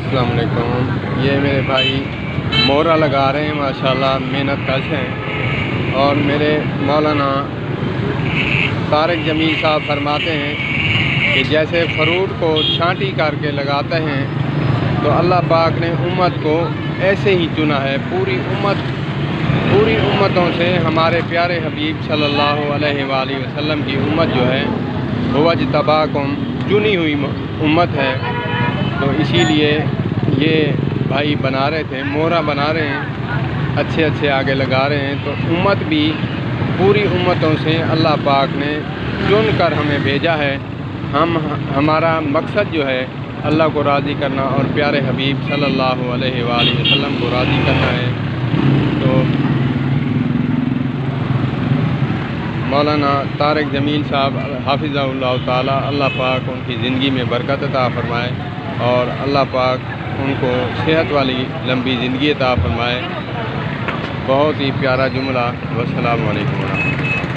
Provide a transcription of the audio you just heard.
अस्सलाम वालेकुम। ये मेरे भाई मोहरा लगा रहे हैं, माशाल्लाह मेहनत कश हैं। और मेरे मौलाना तारिक जमील साहब फरमाते हैं कि जैसे फ्रूट को छांटी करके लगाते हैं तो अल्लाह पाक ने उम्मत को ऐसे ही चुना है। पूरी उम्मतों से हमारे प्यारे हबीब सल्लल्लाहु अलैहि वसल्लम की उम्मत जो है वज्तबाकुम चुनी हुई उम्मत है। तो इसीलिए ये भाई बना रहे थे, मोहरा बना रहे हैं, अच्छे आगे लगा रहे हैं। तो उम्मत भी पूरी उम्मतों से अल्लाह पाक ने चुन कर हमें भेजा है। हमारा मकसद जो है अल्लाह को राज़ी करना और प्यारे हबीब सल्लल्लाहु अलैहि वसल्लम को राज़ी करना है। तो मौलाना तारिक जमील साहब हाफिज़हुल्लाह ताला, अल्लाह पाक उनकी ज़िंदगी में बरकत अता फ़रमाए और अल्लाह पाक उनको सेहत वाली लंबी ज़िंदगी अता फ़रमाए। बहुत ही प्यारा जुमला। वस्सलामु अलैकुम।